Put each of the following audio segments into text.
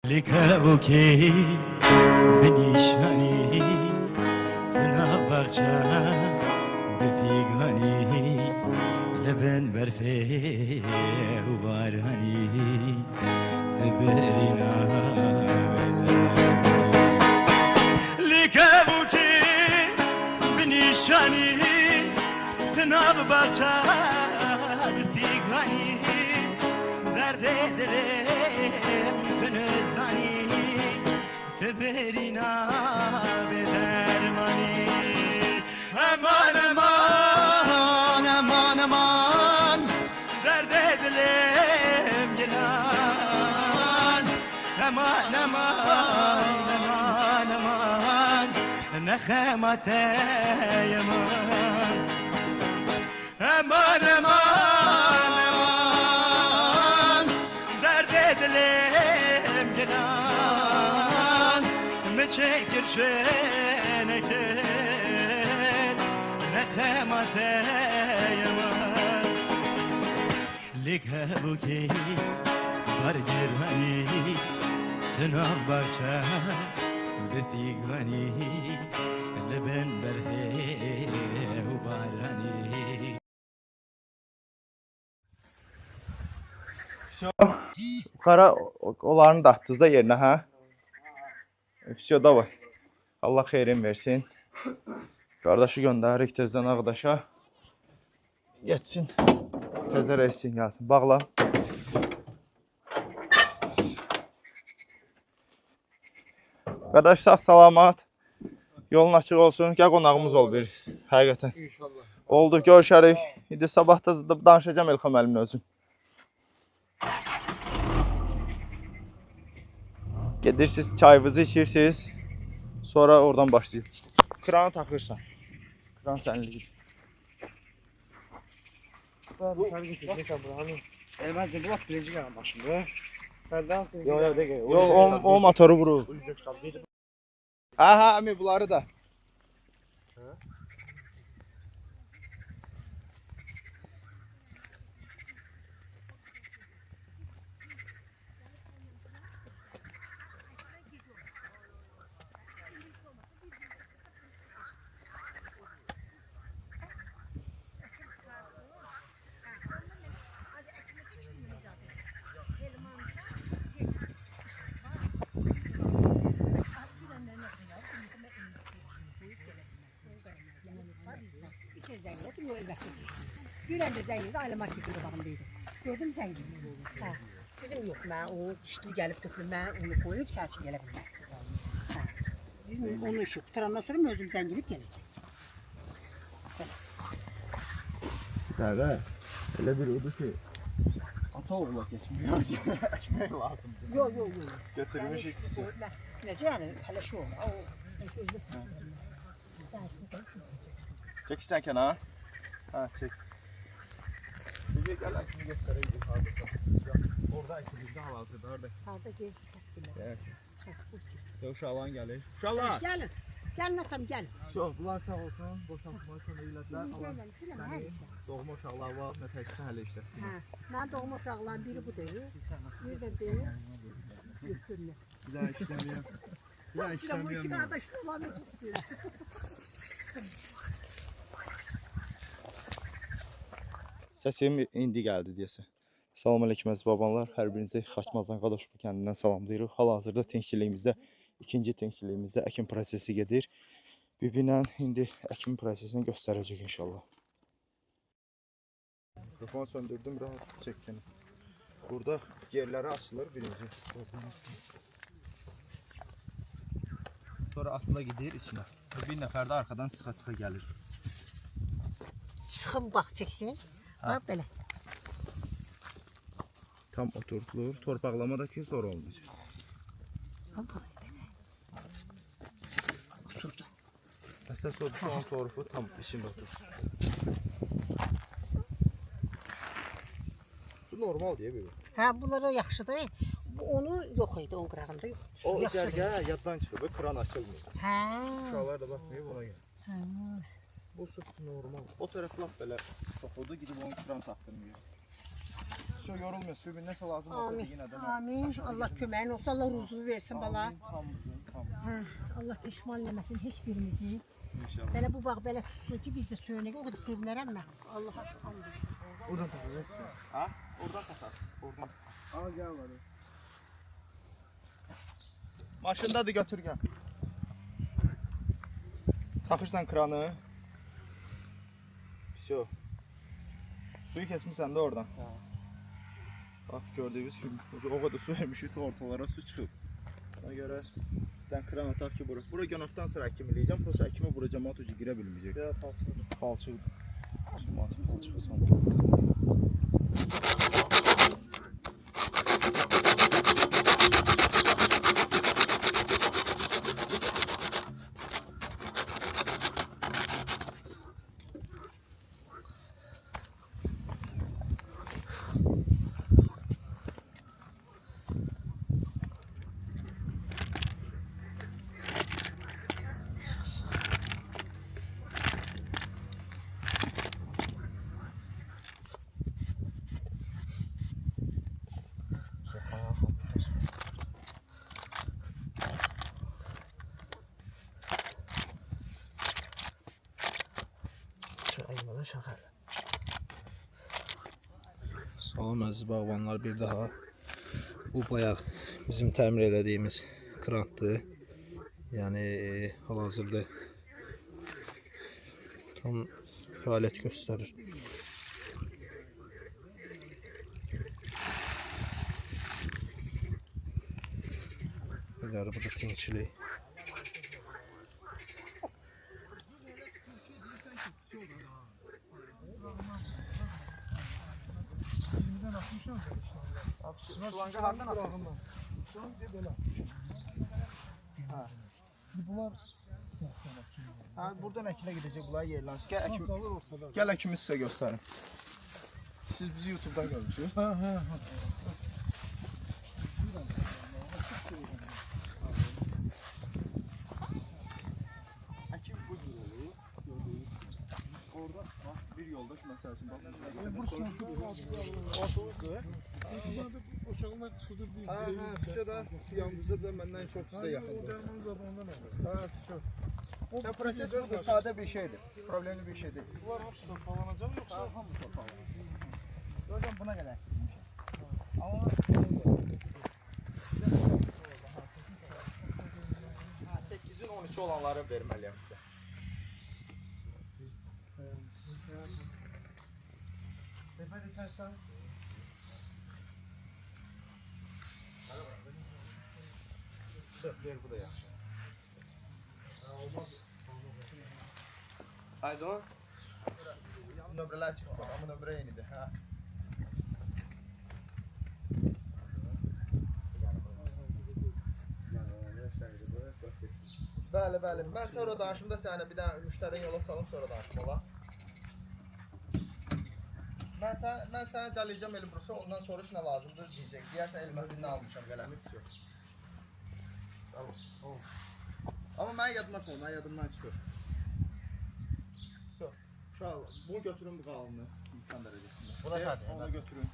لکبوکی بنیشانی تنابخچه بفیگانی لبن برفه و بارانی تبرینا لکبوکی بنیشانی تنابخچه بفیگانی درد دلم بنزانی تبرینا به درمانی امان امان امان امان درد دلم گران امان امان امان امان نخمت یمان امان امان امان درد دلم گران مچکر شنکر نخمت یمان لکبوکی برگرانی تناب بچه بفیگانی لبن برفه و بارانی Yukarı onların da attınız da yerine ha. Все, давай. Allah xeyrin versin. Kardeşi göndəririk tezdən arkadaşa. Geçsin. Tezə reysin gelsin. Bağla. Qardaş sağ salamat. Yolun açıq olsun. Gəl qonağımız ol bir. Həqiqətən. İnşallah. Oldu, görüşərik. İndi sabah da danışacağım Elxan müəllimin özün. Gedirsiniz, çayınızı içirsiniz. Sonra oradan başlayın. Kranı takırsan. Kran sənindir. Elbette bu laf bilecik yana başında. Benden Yok, o motoru vurur. Ha, əmi bunları da. Gülen de zengin, aile marketinde bakımdaydı. Gördüm zengin. Ha. Dedim yok, ben o kişi gelip tökülüm, ben onu koyup saçı gelebilirim. Ha. Dedim onu işi tuturandan sonra özüm zenginlik gelecek. Dəvə, elə bir odur ki, ata oğula geçmiyor. Ekmek lazım. Yok. Getirmiş ikisi. Nece yani, hele şu oldu. Çek sen kenara. Ha, çek. Bir gel ekmeği göstereyim kardeşim. Orada ekmeğimde hal-hazırda orada. Harda gel. Evet. Uşaqlar gəlir. Uşaqlar. Gelin. Gelin atam gelin. Çox, bunlar sağ olsun. Boşanma kömək elədilər. Doğma uşaqlar var, nə təkcə hələ işlər. Ha. Ben doğma uşaqların biri bu değil. Bir de değil. Götürme. Bir daha işləməyəm. Bir daha Bu işləməyəm. iki kardeşle olamayacak istiyorum. Səsim indi gəldi deyəsə. Salam aleyküm əziz babalar. Hər birinizi Xaçmazdan Qadaşbu kəndindən salamlayırıq. Hal-hazırda tenkçiliyimizdə, ikinci tenkçiliyimizdə əkin prosesi gedir. Bibinə indi əkin prosesini göstərəcək inşallah. Mikrofonu söndürdüm, rahat çəkdim. Burada yerləri açılır birinci. Sonra atla gidir içinə. Bir nəfər də arxadan sıxa-sıxa gəlir. Sıxın bak çeksin. Bak böyle. Tam oturtulur. Torpaqlama da ki zor olmayacaq. Bak oturdu. Əsas odur ki, onun torufu tam içində otursun. Su normal deyə belə. Ha bunlara yaxşıdır. Bu onu yok idi, onun qırağında yok. O cərgə yaddan çıxıb, kran açılmır. Ha. Uşaqlar da baxmayıb ona gəlir. Ha. Bu su normal. O tərəf laf belə çoxudur, gidib onun kran taxdırmıyor. Все yorulmuyor. Sübün nəsə lazım olsa Amin. yine de. Amin. Allah köməyin olsun. Allah ruzunu versin bala. Hamımızın. Hə, Allah peşman eləməsin heç birimizi. İnşallah. Belə bu bağ belə tutsun ki, biz də söynək. O qədər sevinərəm mən. Allaha şükür. Oradan taxacağız. Ha? Oradan tatar. Oradan. Al gel var. Maşındadır götür gel. Takırsan kranı. Все. Suyu kesmişsən də oradan. Bak gördüğünüz gibi o kadar su vermişik ortalara su çıkıp. Ona göre ben kran atak ki bura. Bura gönaktan sonra ekimleyeceğim. Prosa ekime bura cemaat ucu girebilmeyecek. Ya palçıq. Palçık. Cemaat palçığı son. Salam əziz bağbanlar, bir daha bu bayaq bizim təmir elədiyimiz krantdır. Yəni hal-hazırda tam fəaliyyət göstərir. Bu da tinçilik. Şulanga hardan atıyorsun? Bunlar Ha, buradan ekine gidecek bunlar yerlensin. Gel ekimi size gösterin. Siz bizi YouTube'dan görmüşsünüz. ha. Ekim bu cür olur. Orada bak bir yoldaş mesela şimdi bak. Ortalıklı. Uçağına sudur bir. Ha, Füse da yanımızda da benden çok size yakın. Derman zamanında ne? Ha, Füse. Ya proses burada sade bir şeydir. Problemli bir şey değil. Bunlar hepsi toparlanacak yoksa hamı toparlanacak? Hocam buna kadar. Ama 8'in 13 olanları vermeliyim size. Beyefendi sen sağ. Ver bu da ya. Haydi o. Nöbreler çıktı ama nöbre yeniydi. Ha. Bəli, bəli. Mən sonra danışımda sənə bir dənə müştərini yola salım, sonra danışım ola. Mən sənə gələcəm Elbrus'a, ondan soruş nə lazımdır deyəcək. Deyərsən Elməzdindən almışam qələmi, tutuyor. Tamam. Amma mən yadıma sal, mən yadımdan çıxır. So, uşaq, bunu götürün bu qalını imkan dərəcəsində. Buna nədir? Onu götürün.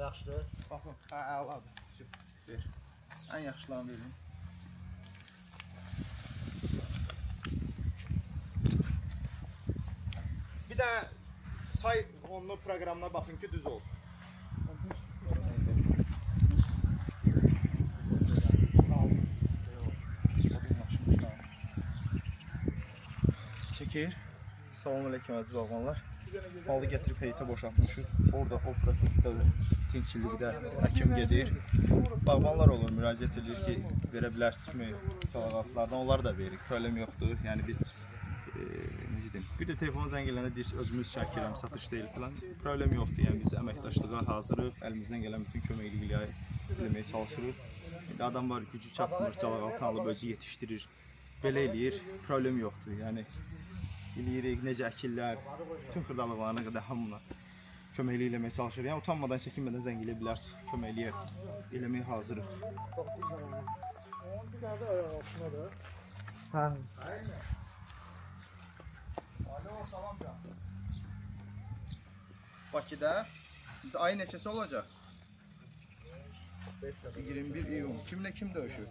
Yaxşıdır. Baxın, əladır. Ver. Ən yaxşılarını verin. Bir də say onu proqramına baxın ki, düz olsun. Çəkir. Salamünaleyküm əziz bağbanlar. Malı gətirib heyətə boşaltmışıq. Orada o prosesdə tinçilikdə həkim gedir. Bağbanlar olur, müraciət edir ki, verə bilərsinizmi tələbatlardan, onlar da verir. Problem yoxdur. Yəni biz necə deyim? Bir də telefon zəng eləndə deyirsiniz özümüz çəkirəm, satış deyil filan. Problem yoxdur. Yəni biz əməkdaşlığa hazırıq. Əlimizdən gələn bütün köməkliyi eləməyə çalışırıq. İndi adam var, gücü çatmır, calaqaltı alıb özü yetişdirir. Belə eləyir. Problem yoxdur. Yəni eləyirik, necə əkirlər, bütün xırdalıqlarına qədər hamına köməklik eləməyə çalışırıq. Yəni utanmadan, çəkinmədən zəng eləyə bilərsiniz. Köməkliyə eləməyə hazırıq. Bir tane de ayak altına da. Hə. Alo, salam can. Bakıda Biz ayı neçəsi olacaq? 21 iyun. Kimlə kim döyüşür?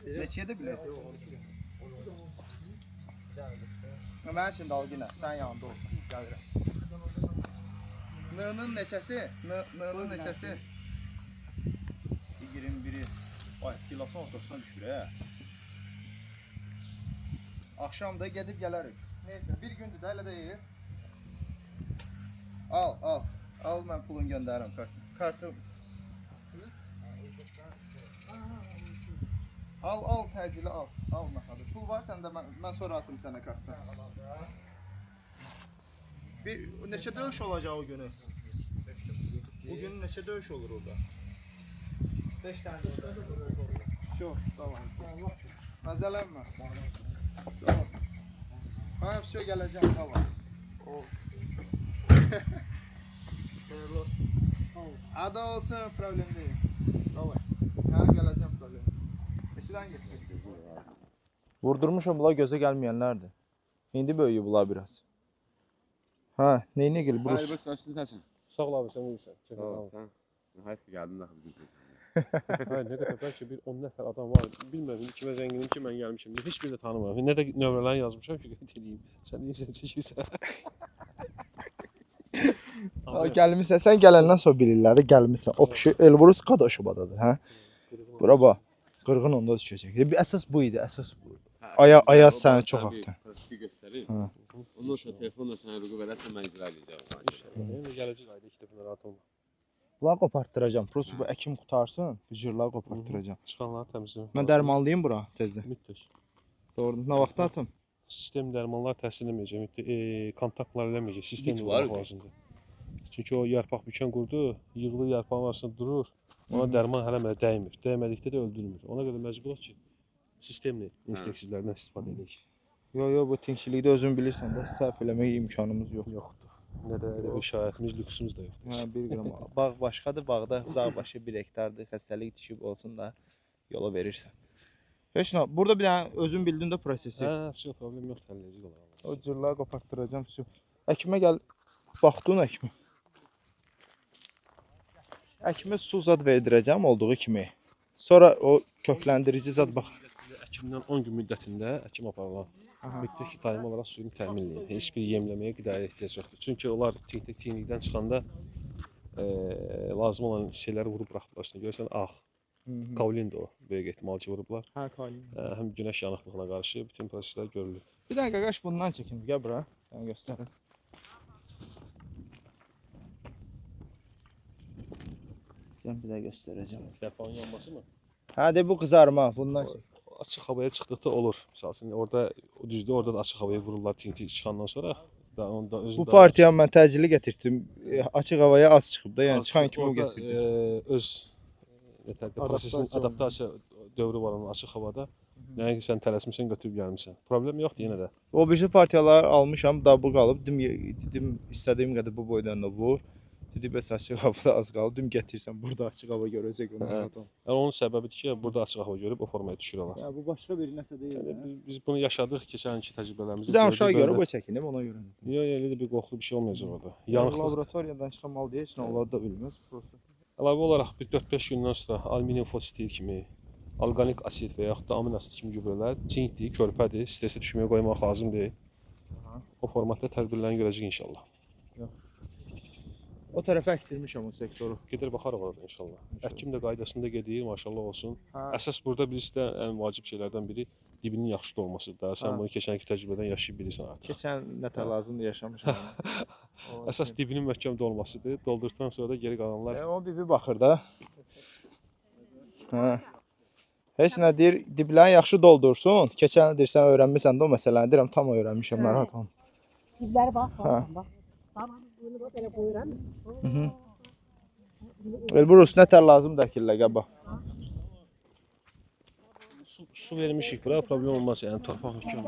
Neçəyə də bilək? Mən üçün dal yenə, sən yanında olsun. Gəlirəm. N-nın neçəsi? N-nın neçəsi? 21'i. Ay, kilosun ortasına düşür hə. Akşam da gedib gələrik. Neyse, bir gündür də elə deyil. Al, al. Al, mən pulunu göndərirəm kartı. Al, təcili al. Al məxadı. Pul var səndə, mən sonra atım sənə kartdan. Neçə döyüş olacaq o günü? Bugün neçə döyüş olur orada? 5 tane. Все, tamam. Məzələnmə. Tamam. Ha, все, gələcəm, tamam. Ada olsun, problem değil. Tamam. Ha, gələcəm, problem. Eşidən getdik. Vurdurmuşam, bunlar gözə gəlməyənlərdir. İndi böyüyü bunlar biraz. Ha, neyinə gəlir burası? Hayır, bas kaçtın sen. Sağ ol abi, sen iyisin. Çok Sağ sağ ol ol. sen. Hayır geldin daha bizim. Hayır, ne kadar belki bir 10 nefer adam var. Bilmedim kime zenginim ki ben gelmişim. Hiçbiri de tanımıyorum. Ne de nömrələr yazmışam ki götüreyim. Sen neyse çeşirsən. Gəlmisən, sən gələndən sonra bilirlər də gəlmisən. O pişi Elbrus Qadaşovadadır, hə? Bura bax. Qırğın onda düşəcək. Bir əsas bu idi, əsas bu. Ayaz səni çox atdı. Bir gösterir. Ha. Ondan sonra telefonla sana rugu verersen ben icra edeceğim. Gelecek ayda işte bunlar rahat olma. Bunları qopartdıracam. Prosu bu əkim qutarsın, bu jırları qopartdıracam. Çıxanları təmizləyim. Mən dərmanlıyım bura tezdən. Mütləq. Doğru. Nə vaxt atım? Sistem dərmanlar təhsil etməyəcək, kontaktlar eləməyəcək, sistem Bit var olmaq mı? lazımdır. Çünki o yarpaq bükən qurdu, yığılı yarpağın arasında durur, ona dərman hələ mənə dəymir, dəymədikdə də öldürmür. Ona görə məcburuq ki, sistemli insektislərdən istifadə edək. Yo, bu tinçilikdə özün bilirsən də, səhv eləmək imkanımız yox. Yoxdur. Nə də elə bir şahidimiz, lüksümüz də yoxdur. Hə, 1 qram. Bağ başqadır, bağda zağ başı 1 hektardır, xəstəlik düşüb olsun da yola verirsən. Heç nə, burada bir dənə özün bildin də prosesi. Hə, все, problem yoxdur, həlləcək olar. O cırları qopartdıracam, su. Əkimə gəl, baxdın əkimə. Əkimə su zad verdirəcəm olduğu kimi. Sonra o kökləndirici zad bax. Əkimdən 10 gün müddətində əkim aparılan mütləq daimi olaraq suyunu təmin edin. Heç bir yemləməyə, qidaya ehtiyac yoxdur. Çünki onlar tinnikdən çıxanda lazım olan şeyləri vurub buraxdılar. Şimdi görürsən ağ, kavlindir o, böyük ehtimal ki vurublar. Hə, kavlin. Həm günəş yanıqlığına qarşı bütün proseslər görülür. Bir dənə qaqaş bundan çəkin, gəl bura. Sənə göstərim. Sən bir də göstərəcəm. Yarpağın yanması mı? Hə, de bu qızarma, bundan çək. Açıq havaya çıxdıqda olur. Məsələn, orada düzdür, orada da açıq havaya vururlar tinti çıxandan sonra. Da onda özü Bu partiya mən təcili gətirdim. Açıq havaya az çıxıb da, yəni çıxan kimi o orada, gətirdim. öz prosesin adaptasiya dövrü var onun açıq havada. Yəni ki, sən tələsmisən, götürüb gəlmisən. Problem yoxdur yenə də. O birisi partiyalar almışam, da bu qalıb. Dedim istədiyim qədər bu boydan da vur. Dedim bəs açıq havada az qalıb. Dedim gətirsən burada açıq hava görəcək onu. Yəni onun səbəbidir ki, burada açıq hava görüb o formaya düşürürlər. Ya bu başqa bir nəsə deyil. Yəni biz bunu yaşadıq keçənki təcrübələrimizdə. Bir də aşağı görə bu çəkinib ona görə. Yox, elə də bir qorxulu bir şey olmayacaq orada. Yanıqlıq laboratoriyadan çıxan mal deyil, heç nə onlar da bilməz. Əlavə olaraq bir 4-5 gündən sonra alüminium fosfat kimi, orqanik asid və yaxud da amin asid kimi gübrələr zinkdir, körpədir, stressə düşməyə qoymaq lazım deyil. O formatda tədbirlərini görəcəyik inşallah. O tərəfə əkdirmişəm o sektoru. Gedir baxarıq orada inşallah. Əkim də qaydasında gedir, maşallah olsun. Hə. Əsas burada bizdə ən vacib şeylərdən biri dibinin yaxşı dolmasıdır da. Sən bunu keçənki təcrübədən yaşayıb bilirsən artıq. Keçən nətər lazımdır yaşamışam. Əsas dibinin möhkəm dolmasıdır. Doldurduqdan sonra da geri qalanlar. O bibi baxır da. Hə. Heç nə deyir, diblərini yaxşı doldursun. Keçən deyirsən öyrənmisən də o məsələni deyirəm, tam öyrənmişəm, narahat olma. Dibləri bax, Hə. bax. Bax, bunu bax elə qoyuram. Elbrus nətər lazımdır əkillə qəba. Su vermişik bura, problem olmaz. Yəni torpaq möhkəm.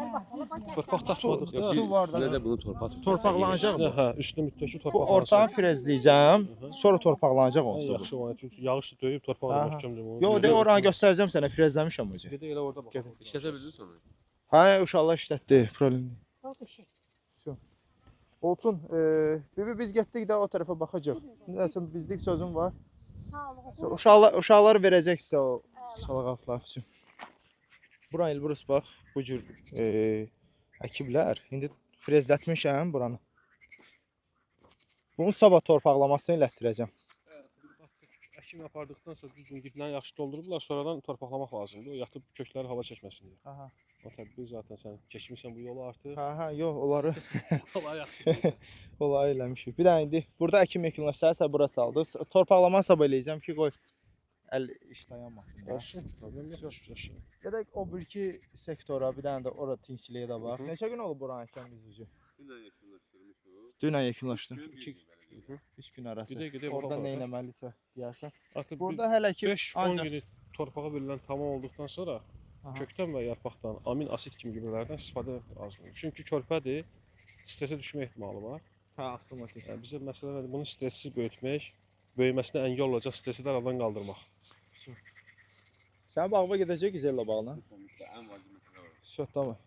Torpaq tapmadıq da. Su var da. Üstüne de bunu torpa tut. Torpaqlanacaq Üstünə, bu. hə, üstünə mütləq torpaq. Bu ortağı frezləyəcəm, sonra torpaqlanacaq olsun. onsuz. Yaxşı var. Çünki yağış da döyüb torpağı da Aha. möhkəmdir. Yo, de oranı göstərəcəm sənə, frezləmişəm özü. Gedə elə orada bax. İşletebilirsin sonra. Hə, uşaqlar işlətdi, problem deyil. Bax, şey. Olsun. Bibi biz getdik də o tərəfə baxacaq. Nəsə bizlik sözüm var. Uşaqlar verəcək sizə o çalğatlar üçün. Bura Elbrus bax, bu cür əkiblər. İndi frezlətmişəm buranı. Bunu sabah torpaqlamasını elətdirəcəm. Əkim apardıqdan sonra düzgün diblərini yaxşı doldurublar, sonradan torpaqlamaq lazımdır. O yatıb kökləri hava çəkməsin deyə. Aha. O tədbir zaten sən keçmisən bu yolu artıq. Hə, yox, onları Olay yaxşı deyirsən. onları eləmişik. Bir də indi burada əkim yekunlaşsa bura saldı. Torpaqlama sabah eləyəcəm ki, qoy əl iş dayanmasın. Olsun, problem yox. Yaşayın. Gedək o bir-iki sektora, bir dənə də ora tinçiliyə də bax. Neçə gün olub buranı əkən biz ucu? Dünən yekunlaşdırmış o. Dünən yekunlaşdı. Gün 3 gün arası. Gedək, Orada bax, nə bax. etməlisə deyərsən. Artıq Burada hələ ki 5-10 günü torpağa verilən tamam olduqdan sonra Aha. kökdən və yarpaqdan amin asid kimi gübrələrdən istifadə lazımdır. Çünki körpədir, stresə düşmə ehtimalı var. Hə, avtomatik. Yəni bizə məsələ nədir? Bunu stressiz böyütmək, böyüməsinə əngəl olacaq stressi də aradan qaldırmaq. Sən bağıma gedəcək İzella bağına. Ən vacib məsələ var. Söt tamam.